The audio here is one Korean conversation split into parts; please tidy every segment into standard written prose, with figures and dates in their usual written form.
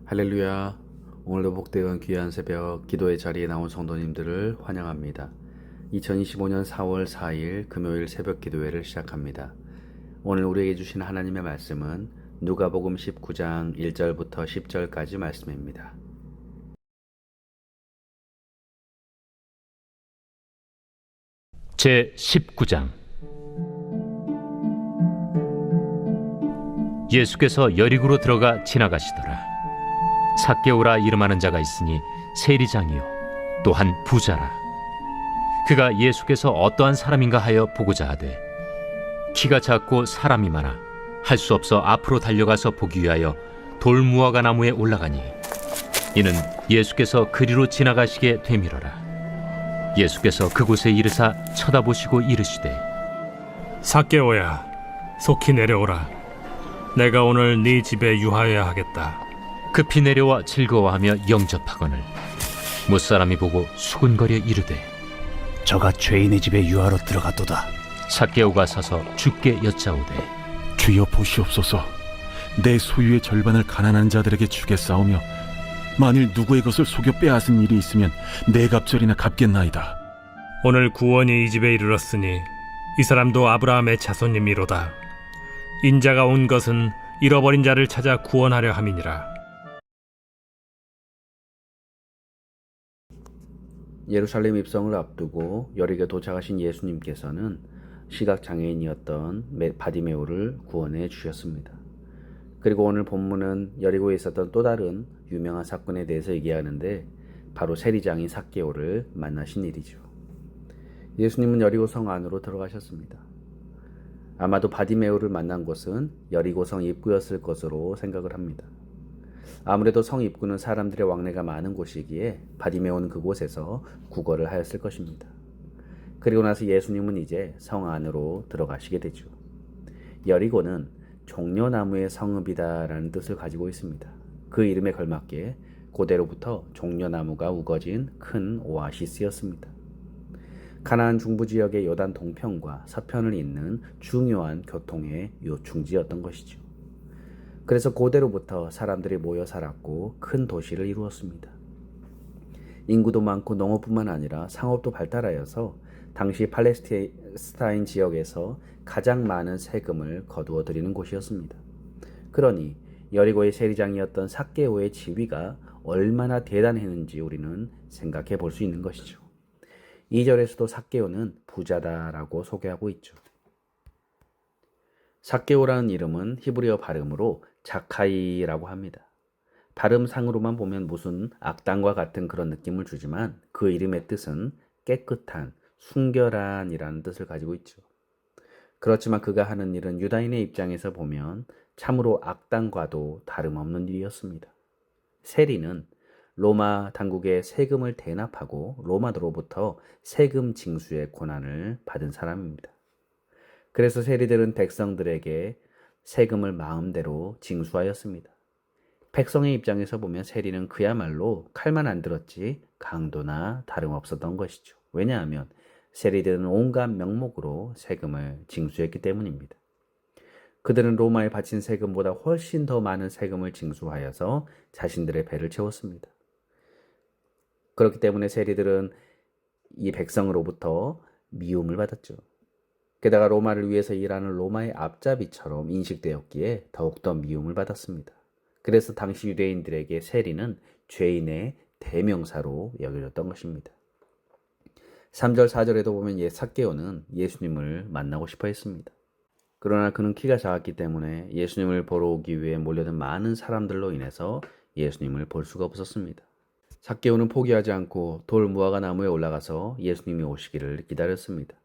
할렐루야. 오늘도 복되은 귀한 새벽 기도의 자리에 나온 성도님들을 환영합니다. 2025년 4월 4일 금요일 새벽 기도회를 시작합니다. 오늘 우리에게 주신 하나님의 말씀은 누가복음 19장 1절부터 10절까지 말씀입니다. 제 19장. 예수께서 여리고로 들어가 지나가시더라. 삭개오라 이름하는 자가 있으니 세리장이요 또한 부자라. 그가 예수께서 어떠한 사람인가 하여 보고자 하되 키가 작고 사람이 많아 할 수 없어 앞으로 달려가서 보기 위하여 돌무화과 나무에 올라가니 이는 예수께서 그리로 지나가시게 되밀어라. 예수께서 그곳에 이르사 쳐다보시고 이르시되 삭개오야, 속히 내려오라. 내가 오늘 네 집에 유하여야 하겠다. 급히 내려와 즐거워하며 영접하거늘 못사람이 보고 수군거려 이르되 저가 죄인의 집에 유하러 들어갔도다. 삭개오가 서서 주께 여짜오되 주여 보시옵소서. 내 소유의 절반을 가난한 자들에게 주겠사오며 만일 누구의 것을 속여 빼앗은 일이 있으면 네 갑절이나 갚겠나이다. 오늘 구원이 이 집에 이르렀으니 이 사람도 아브라함의 자손님이로다. 인자가 온 것은 잃어버린 자를 찾아 구원하려 함이니라. 예루살렘 입성을 앞두고 여리고에 도착하신 예수님께서는 시각장애인이었던 바디메오를 구원해 주셨습니다. 그리고 오늘 본문은 여리고에 있었던 또 다른 유명한 사건에 대해서 얘기하는데 바로 세리장인 삭개오를 만나신 일이죠. 예수님은 여리고 성 안으로 들어가셨습니다. 아마도 바디메오를 만난 곳은 여리고 성 입구였을 것으로 생각을 합니다. 아무래도 성 입구는 사람들의 왕래가 많은 곳이기에 바디메오는 그곳에서 구걸을 하였을 것입니다. 그리고 나서 예수님은 이제 성 안으로 들어가시게 되죠. 여리고는 종려나무의 성읍이다라는 뜻을 가지고 있습니다. 그 이름에 걸맞게 고대로부터 종려나무가 우거진 큰 오아시스였습니다. 가나안 중부 지역의 요단 동편과 서편을 잇는 중요한 교통의 요충지였던 것이죠. 그래서 고대로부터 사람들이 모여 살았고 큰 도시를 이루었습니다. 인구도 많고 농업뿐만 아니라 상업도 발달하여서 당시 팔레스타인 지역에서 가장 많은 세금을 거두어 들이는 곳이었습니다. 그러니 여리고의 세리장이었던 삭개오의 지위가 얼마나 대단했는지 우리는 생각해 볼 수 있는 것이죠. 2절에서도 삭개오는 부자다라고 소개하고 있죠. 삭개오라는 이름은 히브리어 발음으로 자카이라고 합니다. 발음상으로만 보면 무슨 악당과 같은 그런 느낌을 주지만 그 이름의 뜻은 깨끗한, 순결한이라는 뜻을 가지고 있죠. 그렇지만 그가 하는 일은 유다인의 입장에서 보면 참으로 악당과도 다름없는 일이었습니다. 세리는 로마 당국에 세금을 대납하고 로마로부터 세금 징수의 권한을 받은 사람입니다. 그래서 세리들은 백성들에게 세금을 마음대로 징수하였습니다. 백성의 입장에서 보면 세리는 그야말로 칼만 안 들었지 강도나 다름없었던 것이죠. 왜냐하면 세리들은 온갖 명목으로 세금을 징수했기 때문입니다. 그들은 로마에 바친 세금보다 훨씬 더 많은 세금을 징수하여서 자신들의 배를 채웠습니다. 그렇기 때문에 세리들은 이 백성으로부터 미움을 받았죠. 게다가 로마를 위해서 일하는 로마의 앞잡이처럼 인식되었기에 더욱더 미움을 받았습니다. 그래서 당시 유대인들에게 세리는 죄인의 대명사로 여겨졌던 것입니다. 3절 4절에도 보면 삭개오는 예수님을 만나고 싶어 했습니다. 그러나 그는 키가 작았기 때문에 예수님을 보러 오기 위해 몰려든 많은 사람들로 인해서 예수님을 볼 수가 없었습니다. 삭개오는 포기하지 않고 돌 무화과 나무에 올라가서 예수님이 오시기를 기다렸습니다.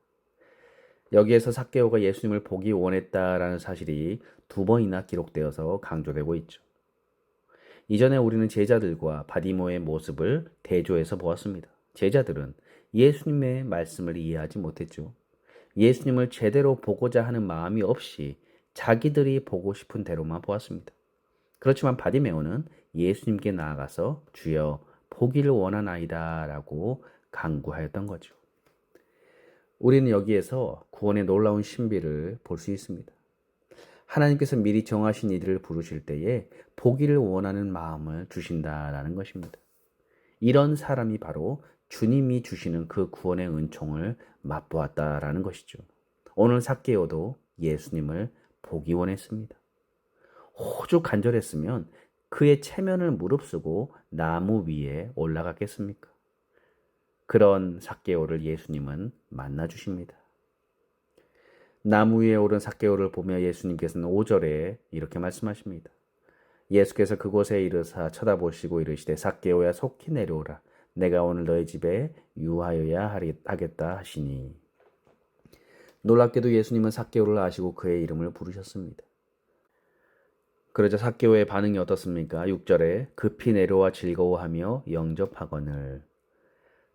여기에서 삭개오가 예수님을 보기 원했다라는 사실이 2번이나 기록되어서 강조되고 있죠. 이전에 우리는 제자들과 바디메오의 모습을 대조해서 보았습니다. 제자들은 예수님의 말씀을 이해하지 못했죠. 예수님을 제대로 보고자 하는 마음이 없이 자기들이 보고 싶은 대로만 보았습니다. 그렇지만 바디메오는 예수님께 나아가서 주여 보기를 원하나이다 라고 간구하였던 거죠. 우리는 여기에서 구원의 놀라운 신비를 볼 수 있습니다. 하나님께서 미리 정하신 이들을 부르실 때에 보기를 원하는 마음을 주신다라는 것입니다. 이런 사람이 바로 주님이 주시는 그 구원의 은총을 맛보았다라는 것이죠. 오늘 삭개오도 예수님을 보기 원했습니다. 오죽 간절했으면 그의 체면을 무릅쓰고 나무 위에 올라갔겠습니까? 그런 삭개오를 예수님은 만나 주십니다. 나무 위에 오른 삭개오를 보며 예수님께서는 5절에 이렇게 말씀하십니다. 예수께서 그곳에 이르사 쳐다보시고 이르시되 삭개오야 속히 내려오라. 내가 오늘 너희 집에 유하여야 하겠다 하시니. 놀랍게도 예수님은 삭개오를 아시고 그의 이름을 부르셨습니다. 그러자 삭개오의 반응이 어떻습니까? 6절에 급히 내려와 즐거워하며 영접하거늘.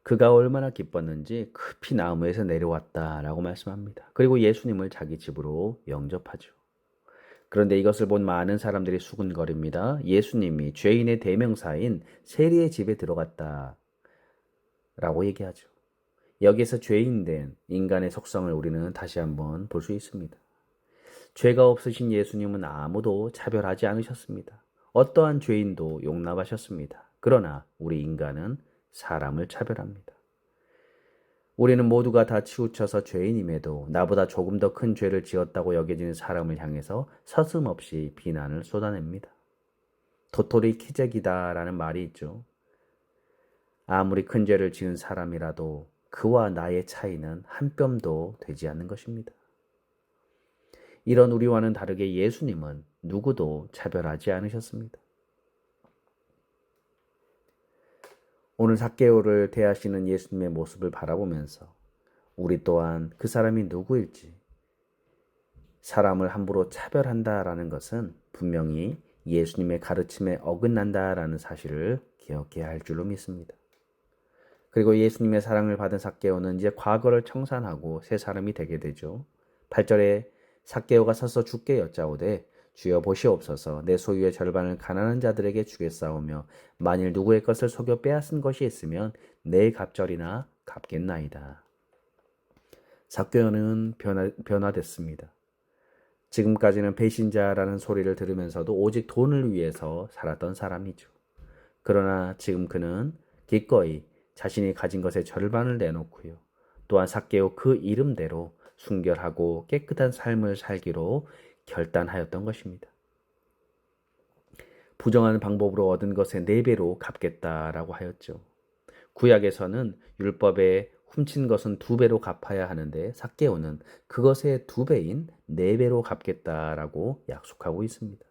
그가 얼마나 기뻤는지 급히 나무에서 내려왔다라고 말씀합니다. 그리고 예수님을 자기 집으로 영접하죠. 그런데 이것을 본 많은 사람들이 수군거립니다. 예수님이 죄인의 대명사인 세리의 집에 들어갔다 라고 얘기하죠. 여기에서 죄인된 인간의 속성을 우리는 다시 한번 볼 수 있습니다. 죄가 없으신 예수님은 아무도 차별하지 않으셨습니다. 어떠한 죄인도 용납하셨습니다. 그러나 우리 인간은 사람을 차별합니다. 우리는 모두가 다 치우쳐서 죄인임에도 나보다 조금 더 큰 죄를 지었다고 여겨지는 사람을 향해서 서슴없이 비난을 쏟아냅니다. 도토리 키재기다라는 말이 있죠. 아무리 큰 죄를 지은 사람이라도 그와 나의 차이는 한 뼘도 되지 않는 것입니다. 이런 우리와는 다르게 예수님은 누구도 차별하지 않으셨습니다. 오늘 삭개오를 대하시는 예수님의 모습을 바라보면서 우리 또한 그 사람이 누구일지, 사람을 함부로 차별한다라는 것은 분명히 예수님의 가르침에 어긋난다라는 사실을 기억해야 할 줄로 믿습니다. 그리고 예수님의 사랑을 받은 삭개오는 이제 과거를 청산하고 새 사람이 되게 되죠. 8절에 삭개오가 서서 주께 여짜오되 주여 보시옵소서 내 소유의 절반을 가난한 자들에게 주겠사오며 만일 누구의 것을 속여 빼앗은 것이 있으면 내 갑절이나 갚겠나이다. 삭개오는 변화됐습니다. 지금까지는 배신자라는 소리를 들으면서도 오직 돈을 위해서 살았던 사람이죠. 그러나 지금 그는 기꺼이 자신이 가진 것의 절반을 내놓고요. 또한 삭개오 그 이름대로 순결하고 깨끗한 삶을 살기로 결단하였던 것입니다. 부정한 방법으로 얻은 것의 4배로 갚겠다라고 하였죠. 구약에서는 율법에 훔친 것은 2배로 갚아야 하는데 삭개오는 그것의 2배인 4배로 갚겠다라고 약속하고 있습니다.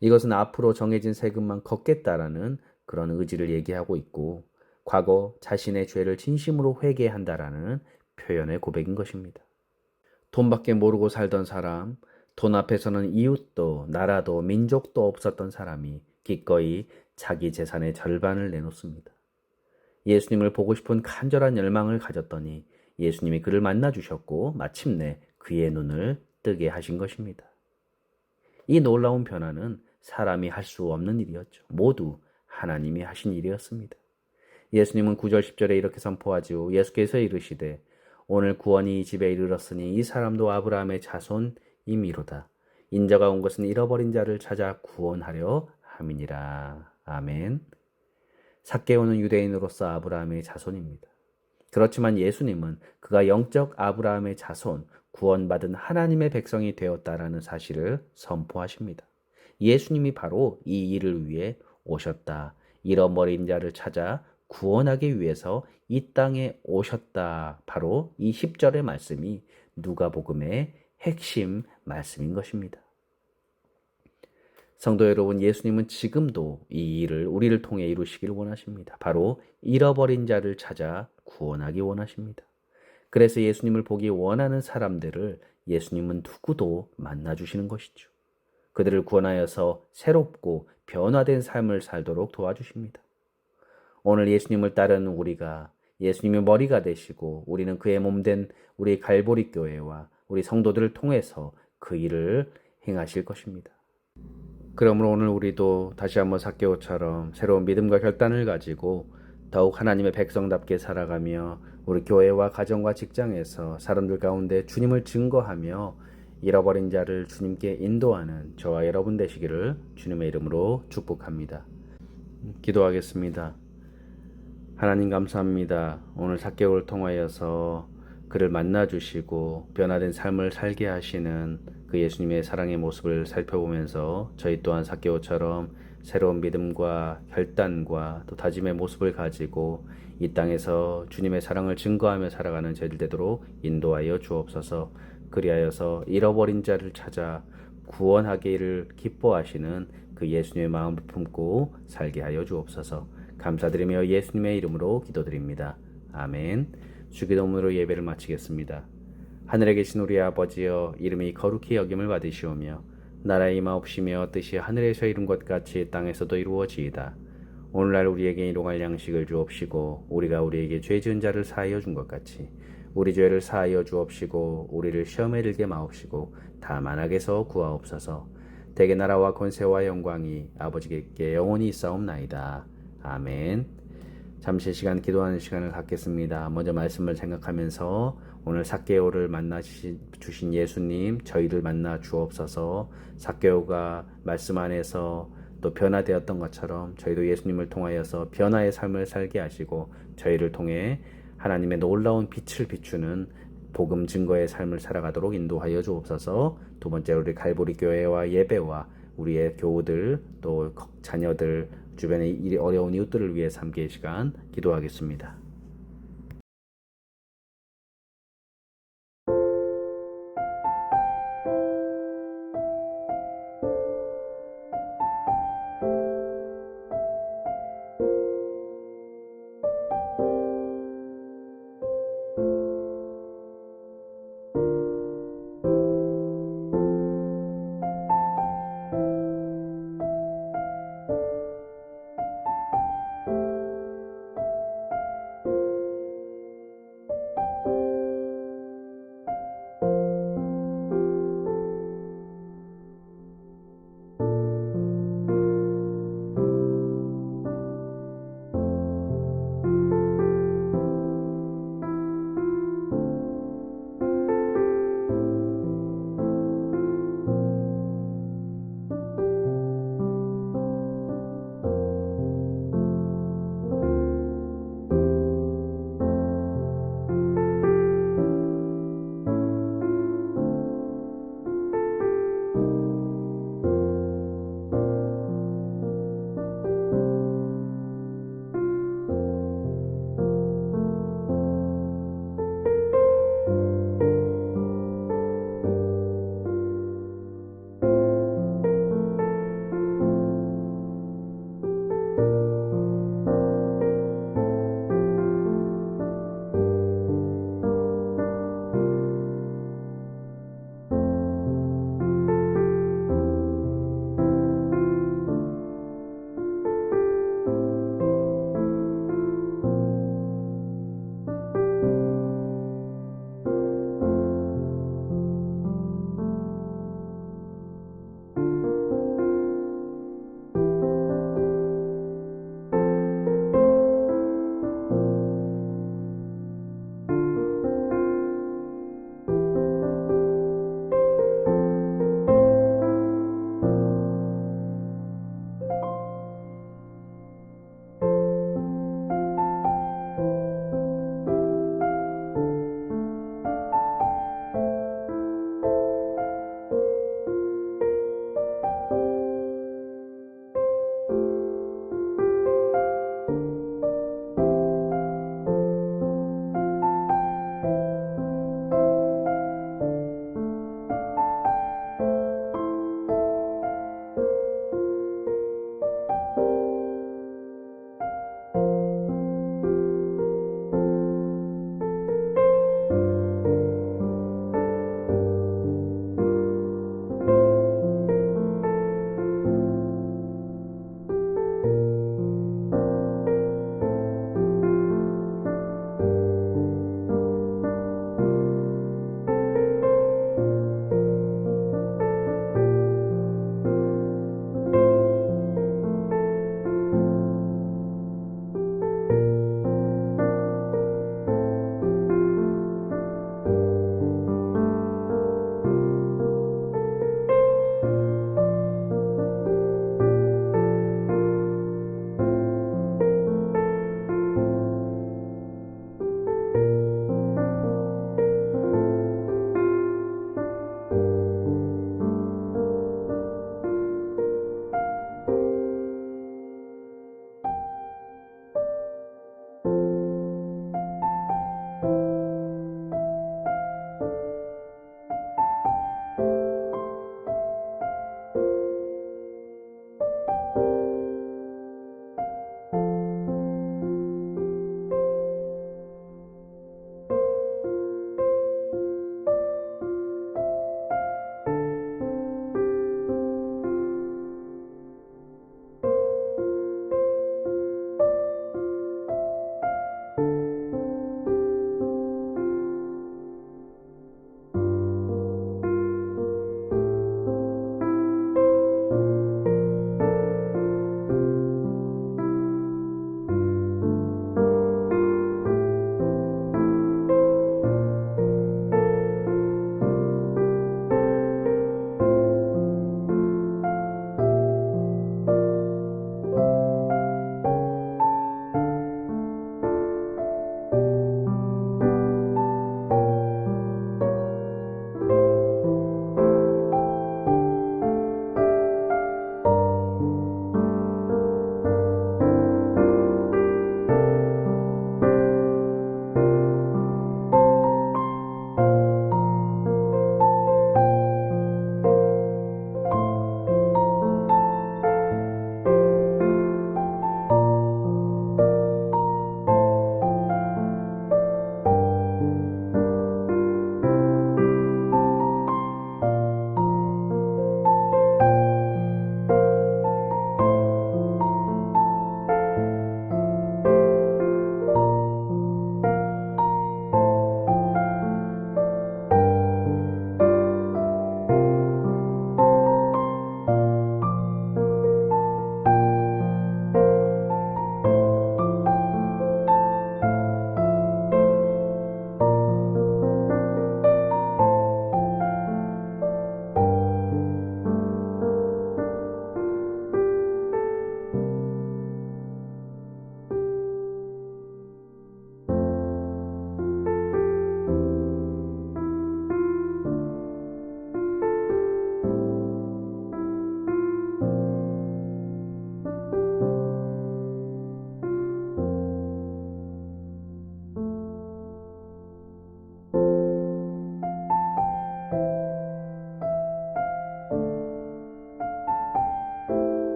이것은 앞으로 정해진 세금만 걷겠다라는 그런 의지를 얘기하고 있고 과거 자신의 죄를 진심으로 회개한다라는 표현의 고백인 것입니다. 돈밖에 모르고 살던 사람, 돈 앞에서는 이웃도 나라도 민족도 없었던 사람이 기꺼이 자기 재산의 절반을 내놓습니다. 예수님을 보고 싶은 간절한 열망을 가졌더니 예수님이 그를 만나 주셨고 마침내 그의 눈을 뜨게 하신 것입니다. 이 놀라운 변화는 사람이 할 수 없는 일이었죠. 모두 하나님이 하신 일이었습니다. 예수님은 9절 10절에 이렇게 선포하지요. 예수께서 이르시되 오늘 구원이 이 집에 이르렀으니 이 사람도 아브라함의 자손임이로다. 인자가 온 것은 잃어버린 자를 찾아 구원하려 함이니라. 아멘. 삭개오는 유대인으로서 아브라함의 자손입니다. 그렇지만 예수님은 그가 영적 아브라함의 자손, 구원받은 하나님의 백성이 되었다라는 사실을 선포하십니다. 예수님이 바로 이 일을 위해 오셨다. 잃어버린 자를 찾아 구원하기 위해서 이 땅에 오셨다. 바로 이 10절의 말씀이 누가복음의 핵심 말씀인 것입니다. 성도 여러분, 예수님은 지금도 이 일을 우리를 통해 이루시길 원하십니다. 바로 잃어버린 자를 찾아 구원하기 원하십니다. 그래서 예수님을 보기 원하는 사람들을 예수님은 누구도 만나주시는 것이죠. 그들을 구원하여서 새롭고 변화된 삶을 살도록 도와주십니다. 오늘 예수님을 따르는 우리가 예수님의 머리가 되시고 우리는 그의 몸된 우리 갈보리 교회와 우리 성도들을 통해서 그 일을 행하실 것입니다. 그러므로 오늘 우리도 다시 한번 삭개오처럼 새로운 믿음과 결단을 가지고 더욱 하나님의 백성답게 살아가며 우리 교회와 가정과 직장에서 사람들 가운데 주님을 증거하며 잃어버린 자를 주님께 인도하는 저와 여러분 되시기를 주님의 이름으로 축복합니다. 기도하겠습니다. 하나님 감사합니다. 오늘 삭개오를 통하여서 그를 만나주시고 변화된 삶을 살게 하시는 그 예수님의 사랑의 모습을 살펴보면서 저희 또한 삭개오처럼 새로운 믿음과 결단과 또 다짐의 모습을 가지고 이 땅에서 주님의 사랑을 증거하며 살아가는 저희들 되도록 인도하여 주옵소서. 그리하여서 잃어버린 자를 찾아 구원하기를 기뻐하시는 그 예수님의 마음을 품고 살게 하여 주옵소서. 감사드리며 예수님의 이름으로 기도드립니다. 아멘. 주기도문으로 예배를 마치겠습니다. 하늘에 계신 우리 아버지여, 이름이 거룩히 여김을 받으시오며 나라의 임하옵시며 뜻이 하늘에서 이룬 것 같이 땅에서도 이루어지이다. 오늘날 우리에게 일용할 양식을 주옵시고 우리가 우리에게 죄 지은 자를 사하여 준 것 같이 우리 죄를 사하여 주옵시고 우리를 시험에 들게 마옵시고 다만 악에서 구하옵소서. 대개 나라와 권세와 영광이 아버지께 영원히 있사옵나이다. 아멘. 잠시 시간 기도하는 시간을 갖겠습니다. 먼저 말씀을 생각하면서 오늘 삭개오를 만나 주신 예수님, 저희를 만나 주옵소서. 삭개오가 말씀 안에서 또 변화되었던 것처럼 저희도 예수님을 통하여서 변화의 삶을 살게 하시고 저희를 통해 하나님의 놀라운 빛을 비추는 복음 증거의 삶을 살아가도록 인도하여 주옵소서. 두 번째로 우리 갈보리 교회와 예배와 우리의 교우들 또 자녀들 주변의 어려운 이웃들을 위해 함께 시간 기도하겠습니다.